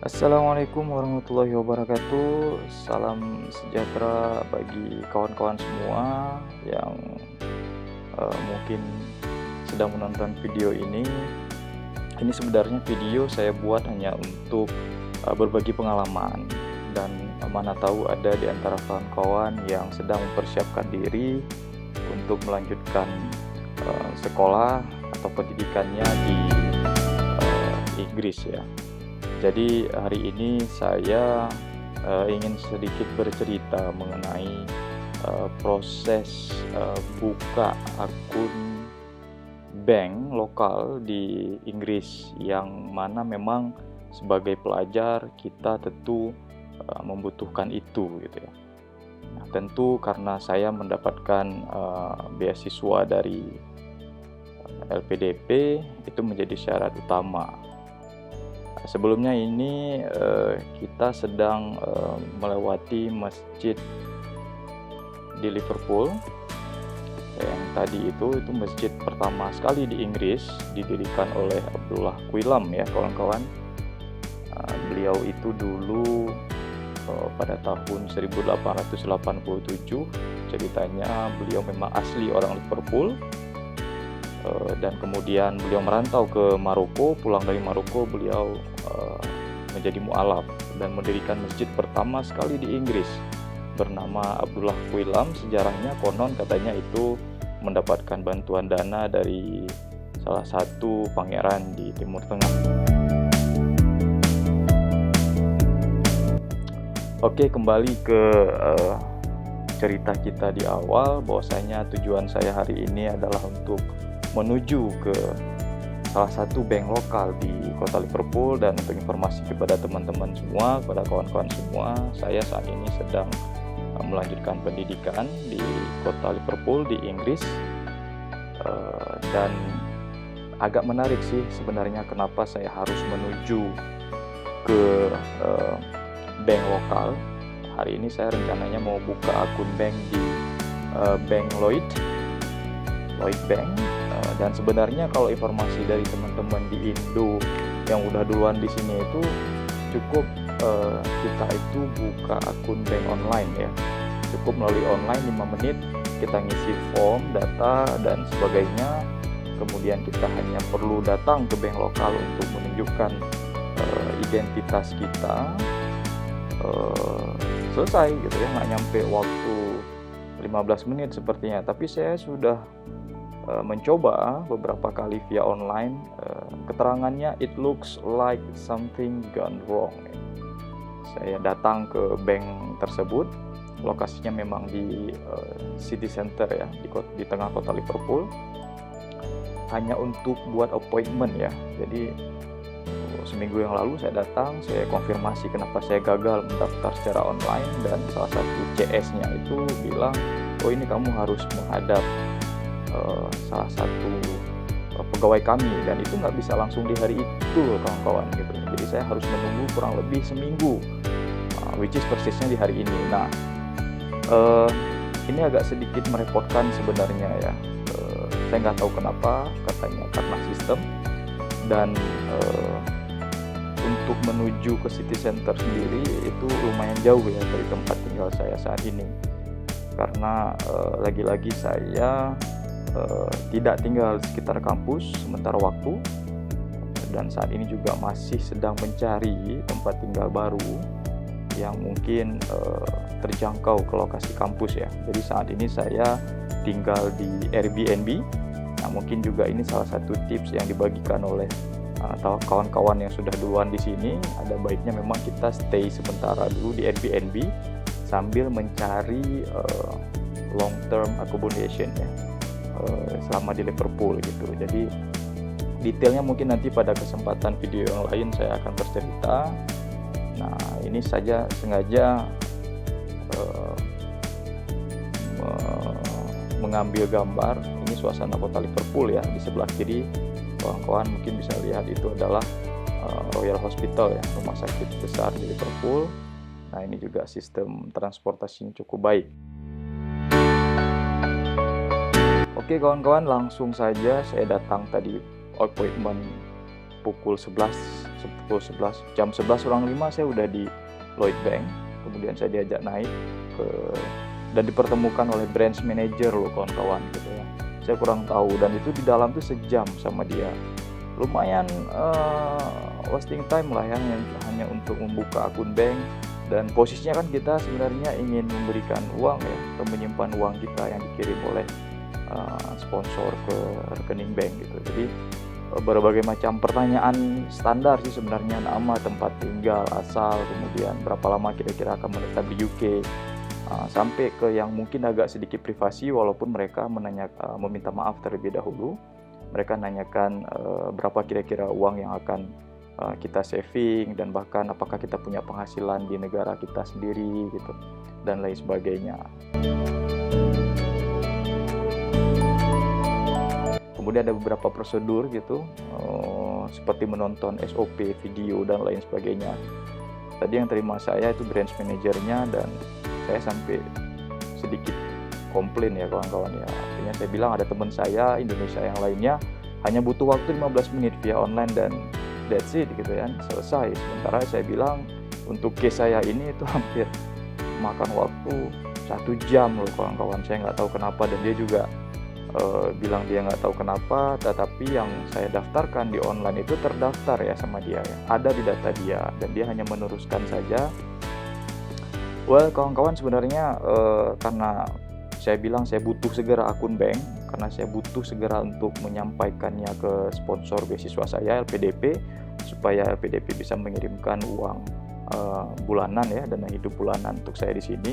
Assalamualaikum warahmatullahi wabarakatuh. Salam sejahtera bagi kawan-kawan semua yang mungkin sedang menonton video ini. Ini sebenarnya video saya buat hanya untuk berbagi pengalaman dan mana tahu ada di antara kawan-kawan yang sedang mempersiapkan diri untuk melanjutkan sekolah atau pendidikannya di Inggris ya. Jadi hari ini saya ingin sedikit bercerita mengenai proses buka akun bank lokal di Inggris, yang mana memang sebagai pelajar kita tentu membutuhkan itu gitu ya. Nah, tentu karena saya mendapatkan beasiswa dari LPDP, itu menjadi syarat utama. Sebelumnya ini kita sedang melewati masjid di Liverpool. Yang tadi itu masjid pertama sekali di Inggris, didirikan oleh Abdullah Quillam ya kawan-kawan. Beliau itu dulu pada tahun 1887, ceritanya beliau memang asli orang Liverpool. Dan kemudian beliau merantau ke Maroko. Pulang dari Maroko beliau menjadi mualaf dan mendirikan masjid pertama sekali di Inggris bernama Abdullah Quillam. Sejarahnya konon katanya itu mendapatkan bantuan dana dari salah satu pangeran di Timur Tengah. Oke, kembali ke cerita kita di awal, bahwasanya tujuan saya hari ini adalah untuk menuju ke salah satu bank lokal di kota Liverpool. Dan untuk informasi kepada teman-teman semua, kepada kawan-kawan semua, saya saat ini sedang melanjutkan pendidikan di kota Liverpool di Inggris. Dan agak menarik sih sebenarnya kenapa saya harus menuju ke bank lokal. Hari ini saya rencananya mau buka akun bank di Bank Lloyd Bank. Dan sebenarnya kalau informasi dari teman-teman di Indo yang udah duluan di sini itu cukup kita itu buka akun bank online ya. Cukup melalui online 5 menit kita ngisi form, data dan sebagainya. Kemudian kita hanya perlu datang ke bank lokal untuk menunjukkan identitas kita. Selesai gitu ya, nggak nyampe waktu 15 menit sepertinya. Tapi saya sudah mencoba beberapa kali via online. Keterangannya it looks like something gone wrong. Saya datang ke bank tersebut, lokasinya memang di city center ya, di tengah kota Liverpool, hanya untuk buat appointment ya. Jadi seminggu yang lalu saya datang, saya konfirmasi kenapa saya gagal mendaftar secara online, dan salah satu CS-nya itu bilang, oh ini kamu harus menghadap salah satu pegawai kami, dan itu nggak bisa langsung di hari itu kawan-kawan gitu. Jadi saya harus menunggu kurang lebih seminggu, which is persisnya di hari ini. Nah, ini agak sedikit merepotkan sebenarnya ya. Saya nggak tahu kenapa, katanya karena sistem. Dan untuk menuju ke city center sendiri itu lumayan jauh ya dari tempat tinggal saya saat ini, karena lagi-lagi saya tidak tinggal di sekitar kampus sementara waktu, dan saat ini juga masih sedang mencari tempat tinggal baru yang mungkin terjangkau ke lokasi kampus ya. Jadi saat ini saya tinggal di Airbnb. Nah, mungkin juga ini salah satu tips yang dibagikan oleh kawan-kawan yang sudah duluan di sini. Ada baiknya memang kita stay sementara dulu di Airbnb sambil mencari long term accommodation ya, selama di Liverpool gitu. Jadi detailnya mungkin nanti pada kesempatan video yang lain saya akan bercerita. Nah, ini saja sengaja mengambil gambar. Ini suasana kota Liverpool ya. Di sebelah kiri kawan-kawan mungkin bisa lihat itu adalah Royal Hospital ya, rumah sakit besar di Liverpool. Nah, ini juga sistem transportasinya cukup baik. Oke kawan-kawan, langsung saja saya datang tadi appointment pukul 11 pukul 11, jam 11:05 saya udah di Lloyd Bank. Kemudian saya diajak naik ke dan dipertemukan oleh branch manager loh kawan-kawan gitu ya. Saya kurang tahu, dan itu di dalam tuh sejam sama dia. Lumayan wasting time lah ya, hanya untuk membuka akun bank, dan posisinya kan kita sebenarnya ingin memberikan uang ya, atau menyimpan uang kita yang dikirim oleh sponsor ke rekening bank gitu. Jadi berbagai macam pertanyaan standar sih sebenarnya, nama, tempat tinggal, asal, kemudian berapa lama kira-kira akan menetap di UK, sampai ke yang mungkin agak sedikit privasi, walaupun mereka meminta maaf terlebih dahulu. Mereka nanyakan berapa kira-kira uang yang akan kita saving, dan bahkan apakah kita punya penghasilan di negara kita sendiri gitu, dan lain sebagainya. Kemudian ada beberapa prosedur gitu, seperti menonton SOP video dan lain sebagainya. Tadi yang terima saya itu branch manajernya, dan saya sampai sedikit komplain ya kawan-kawan ya. Artinya saya bilang ada teman saya Indonesia yang lainnya hanya butuh waktu 15 menit via online dan that's it gitu ya, selesai. Sementara saya bilang untuk case saya ini itu hampir makan waktu 1 jam loh kawan-kawan. Saya nggak tahu kenapa, dan dia juga bilang dia nggak tahu kenapa, tetapi yang saya daftarkan di online itu terdaftar ya sama dia ya, ada di data dia, dan dia hanya meneruskan saja. Well kawan-kawan, sebenarnya karena saya bilang saya butuh segera akun bank, karena saya butuh segera untuk menyampaikannya ke sponsor beasiswa saya LPDP, supaya LPDP bisa mengirimkan uang bulanan ya, dana hidup bulanan untuk saya di sini.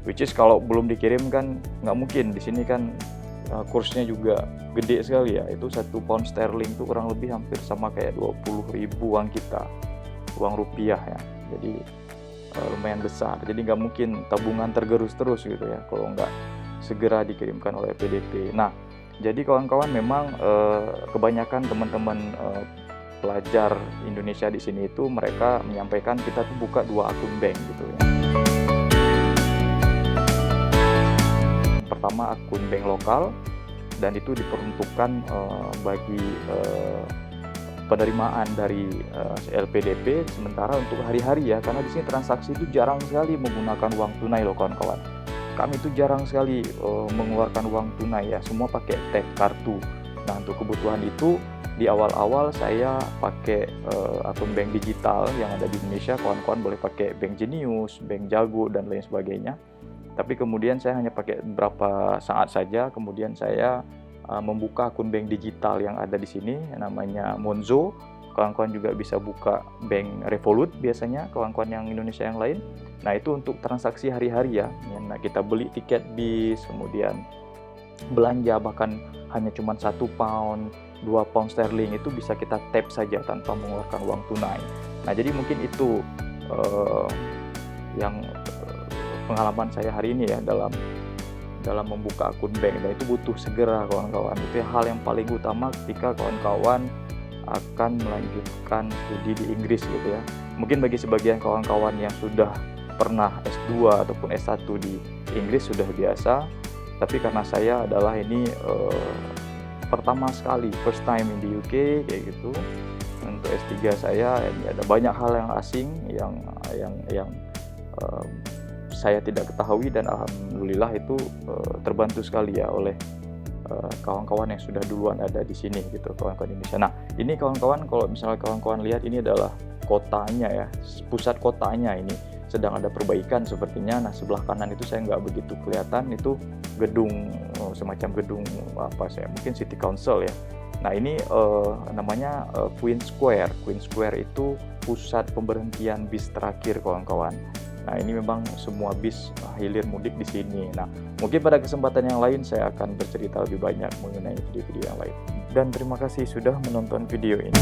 Which is kalau belum dikirim kan nggak mungkin, di sini kan kursnya juga gede sekali ya, itu 1 pound sterling itu kurang lebih hampir sama kayak 20.000 uang kita, uang rupiah ya. Jadi lumayan besar, jadi nggak mungkin tabungan tergerus terus gitu ya kalau nggak segera dikirimkan oleh PDP. Nah, jadi kawan-kawan memang kebanyakan teman-teman pelajar Indonesia di sini itu mereka menyampaikan kita tuh buka 2 akun bank gitu ya. Pertama akun bank lokal, dan itu diperuntukkan bagi penerimaan dari LPDP, sementara untuk hari-hari ya, karena di sini transaksi itu jarang sekali menggunakan uang tunai loh kawan-kawan. Kami itu jarang sekali mengeluarkan uang tunai ya, semua pakai tag kartu. Nah, untuk kebutuhan itu di awal-awal saya pakai akun bank digital yang ada di Indonesia. Kawan-kawan boleh pakai Bank Jenius, Bank Jago, dan lain sebagainya. Tapi kemudian saya hanya pakai beberapa saat saja, kemudian saya membuka akun bank digital yang ada di sini, namanya Monzo. Kawan-kawan juga bisa buka bank Revolut biasanya, kawan-kawan yang Indonesia yang lain. Nah, itu untuk transaksi hari-hari ya. Nah, kita beli tiket bis, kemudian belanja bahkan hanya cuma 1 pound, 2 pound sterling itu bisa kita tap saja tanpa mengeluarkan uang tunai. Nah, jadi mungkin itu yang pengalaman saya hari ini ya dalam membuka akun bank, dan itu butuh segera kawan-kawan. Itu hal yang paling utama ketika kawan-kawan akan melanjutkan studi di Inggris gitu ya. Mungkin bagi sebagian kawan-kawan yang sudah pernah S2 ataupun S1 di Inggris sudah biasa, tapi karena saya adalah ini pertama sekali, first time in the UK kayak gitu. Untuk S3 saya ini ada banyak hal yang asing yang saya tidak ketahui, dan alhamdulillah itu terbantu sekali ya oleh kawan-kawan yang sudah duluan ada di sini gitu, kawan-kawan Indonesia. Nah, ini kawan-kawan kalau misalnya kawan-kawan lihat, ini adalah kotanya ya, pusat kotanya ini sedang ada perbaikan sepertinya. Nah, sebelah kanan itu saya nggak begitu kelihatan, itu gedung semacam gedung apa saya mungkin City Council ya. Nah, ini namanya Queen Square. Queen Square itu pusat pemberhentian bis terakhir kawan-kawan. Nah, ini memang semua bis hilir mudik di sini. Nah, mungkin pada kesempatan yang lain saya akan bercerita lebih banyak mengenai video-video yang lain. Dan terima kasih sudah menonton video ini.